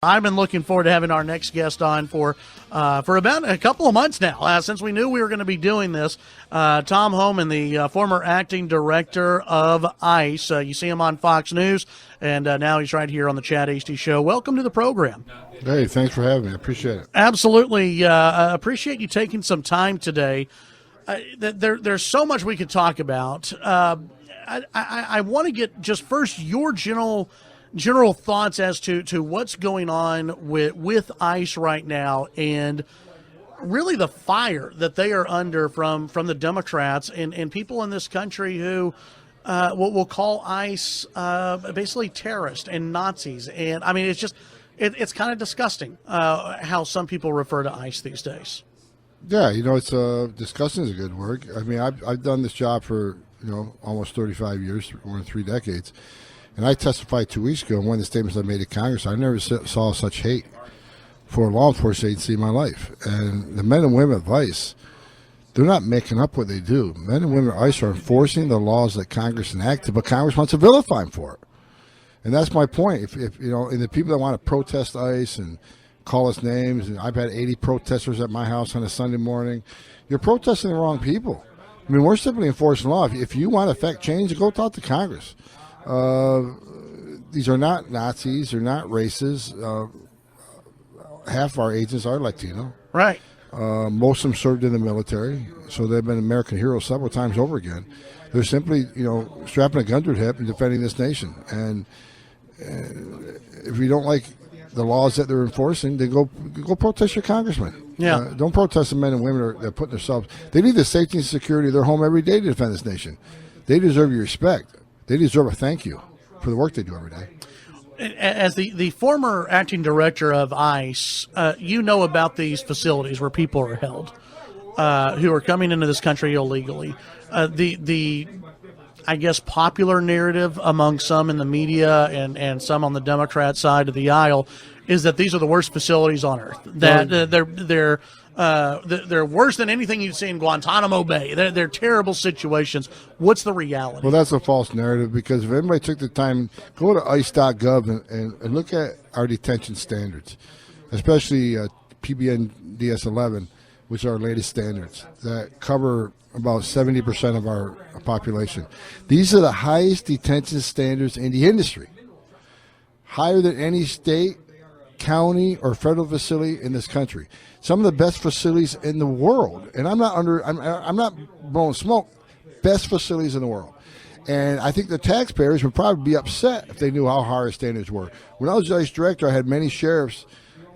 I've been looking forward to having our next guest on for about a couple of months now, since we knew we were going to be doing this. Tom Homan, the former acting director of ICE. You see him on Fox News, and now he's right here on the Chad Hasty Show. Welcome to the program. Hey, thanks for having me. I appreciate it. Absolutely. Appreciate you taking some time today. There's so much we could talk about. I want to get just first your general thoughts as to what's going on with ICE right now, and really the fire that they are under from the Democrats and people in this country who will call ICE basically terrorists and Nazis. And I mean, it's just it's kind of disgusting how some people refer to ICE these days. Yeah, it's disgusting is a good word. I mean, I've done this job for almost 35 years, more than 3 decades. And I testified 2 weeks ago, and one of the statements I made to Congress, I never saw such hate for a law enforcement agency in my life. And the men and women of ICE, they're not making up what they do. Men and women of ICE are enforcing the laws that Congress enacted, but Congress wants to vilify them for it. And that's my point. If and the people that want to protest ICE and call us names, and I've had 80 protesters at my house on a Sunday morning, you're protesting the wrong people. I mean, we're simply enforcing law. If you want to affect change, go talk to Congress. These are not Nazis. They're not races. Half of our agents are Latino. Right. Most of them served in the military, so they've been American heroes several times over again. They're simply, strapping a gun to their hip and defending this nation. And if you don't like the laws that they're enforcing, then go protest your congressman. Yeah. Don't protest the men and women that are putting themselves. They need the safety and security of their home every day to defend this nation. They deserve your respect. They deserve a thank you for the work they do every day. As the former acting director of ICE, you know about these facilities where people are held who are coming into this country illegally. The I guess popular narrative among some in the media and some on the Democrat side of the aisle is that these are the worst facilities on earth. That they're worse than anything you'd see in Guantanamo Bay. They're terrible situations. What's the reality? Well, that's a false narrative, because if anybody took the time, go to ice.gov and look at our detention standards, especially PBN DS-11, which are our latest standards that cover about 70% of our population. These are the highest detention standards in the industry, higher than any state, county, or federal facility in this country. Some of the best facilities in the world, and I'm not blowing smoke. Best facilities in the world, and I think the taxpayers would probably be upset if they knew how high our standards were. When I was ICE director, I had many sheriffs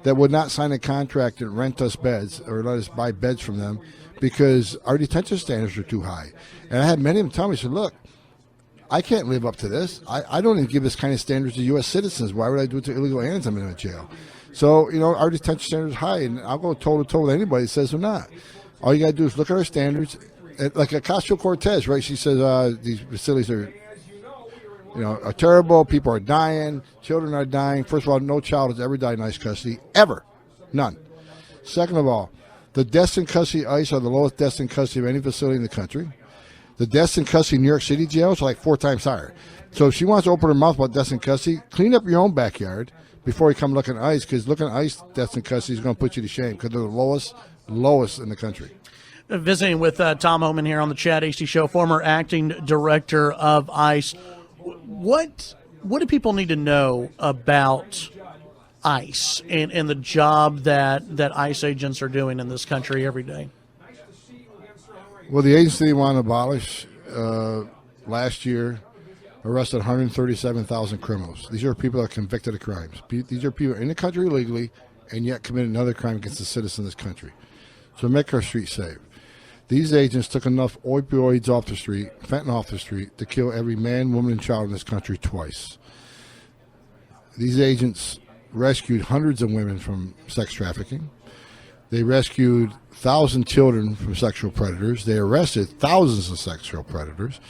that would not sign a contract and rent us beds or let us buy beds from them because our detention standards were too high. And I had many of them tell me, said, "Look, I can't live up to this. I don't even give this kind of standards to U.S. citizens. Why would I do it to illegal aliens? I'm in jail." So, our detention standards are high, and I'll go toe-to-toe with anybody that says they're not. All you got to do is look at our standards. Like Ocasio-Cortez, right? She says these facilities are terrible. People are dying. Children are dying. First of all, no child has ever died in ICE custody, ever. None. Second of all, the deaths in custody ICE are the lowest deaths in custody of any facility in the country. The deaths in custody in New York City jails are like 4 times higher. So if she wants to open her mouth about deaths in custody, clean up your own backyard before you come looking at ICE, because looking at ICE deaths in custody is going to put you to shame, because they're the lowest in the country. Visiting with Tom Homan here on the Chad Hasty Show, former acting director of ICE. What do people need to know about ICE and the job that ICE agents are doing in this country every day? Well, the agency they want to abolish last year arrested 137,000 criminals. These are people that are convicted of crimes. These are people in the country illegally and yet committed another crime against the citizens of this country. So make our streets safe. These agents took enough opioids off the street, fentanyl off the street, to kill every man, woman, and child in this country twice. These agents rescued hundreds of women from sex trafficking. They rescued 1,000 children from sexual predators. They arrested thousands of sexual predators.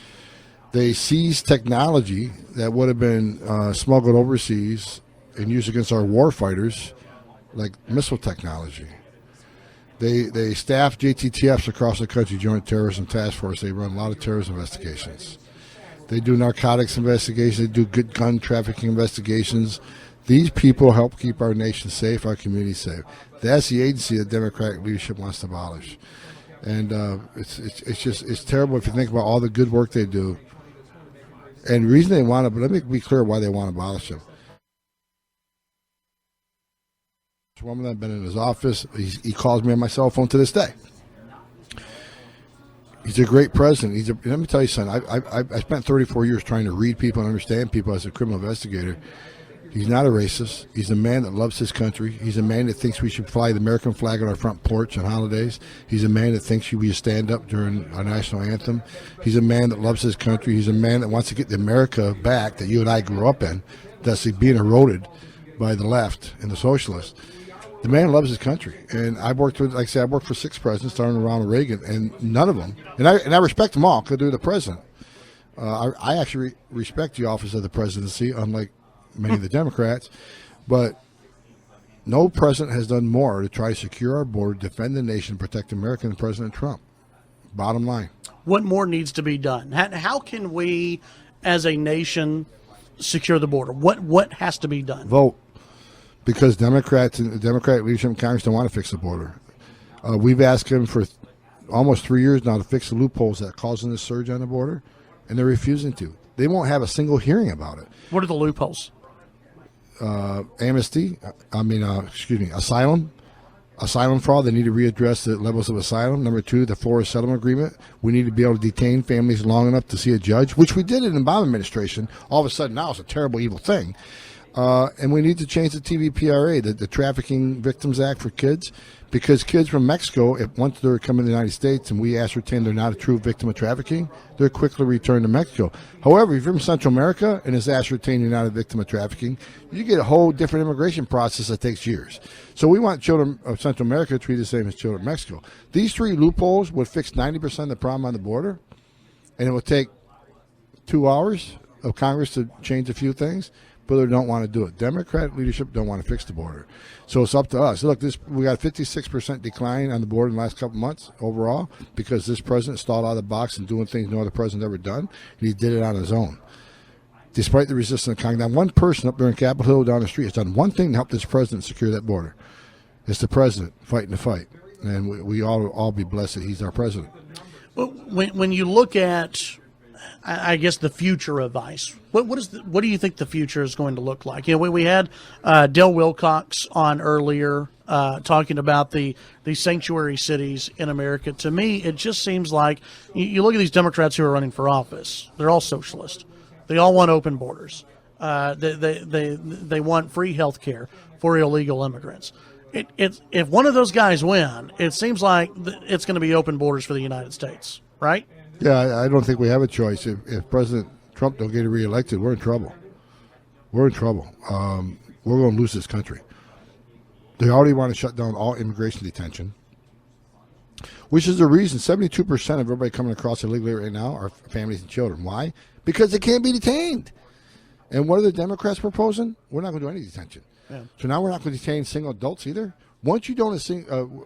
They seized technology that would have been smuggled overseas and used against our war fighters, like missile technology. They staff JTTFs across the country, Joint Terrorism Task Force. They run a lot of terrorism investigations. They do narcotics investigations. They do good gun trafficking investigations. These people help keep our nation safe, our community safe. That's the agency that Democratic leadership wants to abolish. And it's terrible if you think about all the good work they do. And the reason they want to, but let me be clear why they want to abolish them. This woman I've been in his office, he calls me on my cell phone to this day. He's a great president. Let me tell you something. I spent 34 years trying to read people and understand people as a criminal investigator. He's not a racist. He's a man that loves his country. He's a man that thinks we should fly the American flag on our front porch on holidays. He's a man that thinks we should stand up during our national anthem. He's a man that loves his country. He's a man that wants to get the America back that you and I grew up in, that's being eroded by the left and the socialists. The man loves his country. And I worked with, like I said, I worked for 6 presidents, starting with Ronald Reagan, and none of them, and I respect them all because they're the president. I actually respect the office of the presidency, unlike many of the Democrats, but no president has done more to try to secure our border, defend the nation, protect America than President Trump. Bottom line. What more needs to be done? How can we, as a nation, secure the border? What has to be done? Vote. Because Democrats and the Democratic leadership in Congress don't want to fix the border. We've asked them for almost 3 years now to fix the loopholes that are causing this surge on the border, and they're refusing to. They won't have a single hearing about it. What are the loopholes? Asylum fraud. They need to readdress the levels of asylum. Number 2, the forced settlement agreement. We need to be able to detain families long enough to see a judge, which we did in the Obama administration. All of a sudden now it's a terrible, evil thing. And we need to change the TVPRA, the Trafficking Victims Act for kids, because kids from Mexico, once they're coming to the United States and we ascertain they're not a true victim of trafficking, they're quickly returned to Mexico. However, if you're from Central America and it's ascertained you're not a victim of trafficking, you get a whole different immigration process that takes years. So we want children of Central America treated the same as children of Mexico. These 3 loopholes would fix 90% of the problem on the border, and it would take 2 hours of Congress to change a few things. But they don't want to do it. Democratic leadership don't want to fix the border. So it's up to us. Look, we got a 56% decline on the border in the last couple months overall because this president stalled out of the box and doing things no other president ever done, and he did it on his own. Despite the resistance of Congress, not one person up there in Capitol Hill down the street has done one thing to help this president secure that border. It's the president fighting the fight, and we all be blessed that he's our president. Well, when you look at, I guess, the future of ICE, what do you think the future is going to look like? You know, we had Dale Wilcox on earlier talking about the sanctuary cities in America. To me, it just seems like you look at these Democrats who are running for office. They're all socialist. They all want open borders. They want free health care for illegal immigrants. If one of those guys win, it seems like it's going to be open borders for the United States, right? Yeah, I don't think we have a choice. If President Trump don't get reelected, we're in trouble. We're in trouble. We're going to lose this country. They already want to shut down all immigration detention, which is the reason 72% of everybody coming across illegally right now are families and children. Why? Because they can't be detained. And what are the Democrats proposing? We're not going to do any detention. Yeah. So now we're not going to detain single adults either. Once you don't,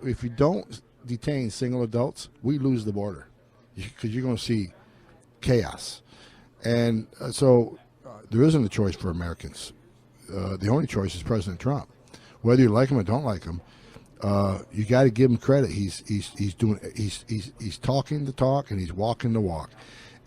if you don't detain single adults, we lose the border because you're going to see chaos. And so there isn't a choice for Americans. The only choice is President Trump. Whether you like him or don't like him, you got to give him credit. He's talking the talk and he's walking the walk.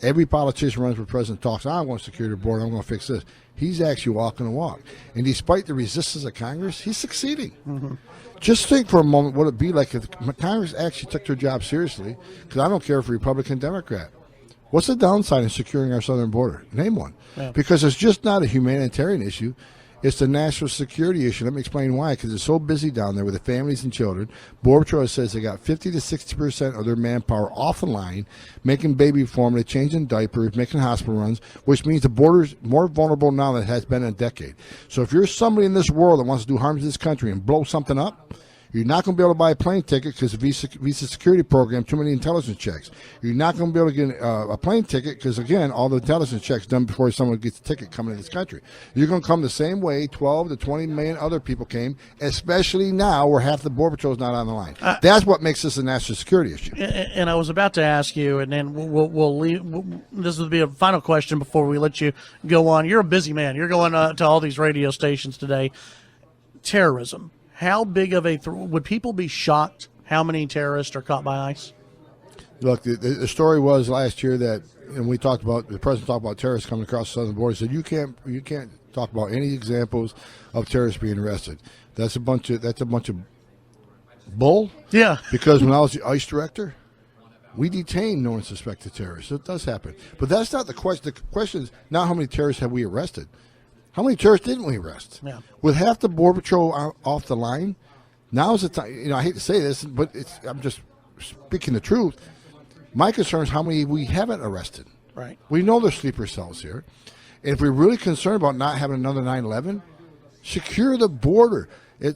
Every politician runs for president talks, I want to secure the border, I'm going to fix this. He's actually walking the walk. And despite the resistance of Congress, he's succeeding. Mm-hmm. Just think for a moment what it would be like if Congress actually took their job seriously, because I don't care if Republican, Democrat. What's the downside in securing our southern border? Name one. Yeah. Because it's just not a humanitarian issue. It's a national security issue. Let me explain why. Because it's so busy down there with the families and children. Border Patrol says they got 50 to 60% of their manpower off the line, making baby formula, changing diapers, making hospital runs, which means the border's more vulnerable now than it has been in a decade. So if you're somebody in this world that wants to do harm to this country and blow something up, You're not going to be able to buy a plane ticket because of visa security program, too many intelligence checks. You're not going to be able to get a plane ticket because, again, all the intelligence checks done before someone gets a ticket coming to this country. You're going to come the same way 12 to 20 million other people came, especially now where half the Border Patrol is not on the line. That's what makes this a national security issue. And I was about to ask you, and then we'll leave. This will be a final question before we let you go on. You're a busy man. You're going to all these radio stations today. Terrorism. How big of a would people be shocked how many terrorists are caught by ICE? Look, the story was last year that, and we talked about, the president talked about terrorists coming across the southern border. He said you can't talk about any examples of terrorists being arrested. That's a bunch of bull. Yeah. Because when I was the ICE director, we detained known and suspected terrorists. So it does happen, but that's not the question. The question is not how many terrorists have we arrested. How many terrorists didn't we arrest? Yeah. With half the Border Patrol off the line, now is the time. I hate to say this, but I'm just speaking the truth. My concern is how many we haven't arrested. Right. We know there's sleeper cells here. And if we're really concerned about not having another 9/11, secure the border. A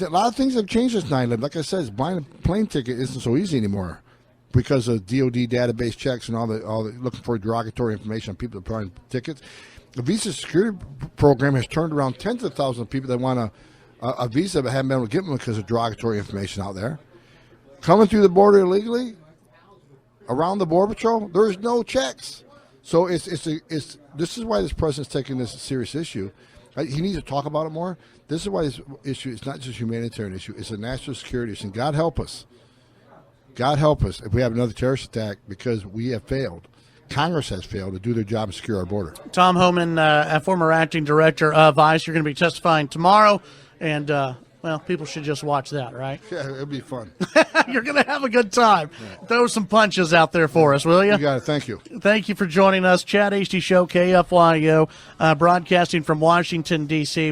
lot of things have changed since 9/11. Like I said, buying a plane ticket isn't so easy anymore because of DOD database checks and all the looking for derogatory information on people that are buying tickets. The visa security program has turned around tens of thousands of people that want a visa but haven't been able to get one because of derogatory information out there. Coming through the border illegally, around the Border Patrol, there's no checks. So this is why this president's taking this a serious issue. He needs to talk about it more. This is why this issue is not just a humanitarian issue. It's a national security issue. And God help us. God help us if we have another terrorist attack because we have failed. Congress has failed to do their job and secure our border. Tom Homan, a former acting director of ICE, you're going to be testifying tomorrow, and well, people should just watch that, right? Yeah, it'll be fun. You're going to have a good time. Yeah. Throw some punches out there for us, will you? You got it. Thank you. Thank you for joining us. Chad Hasty Show, KFYO, broadcasting from Washington, D.C.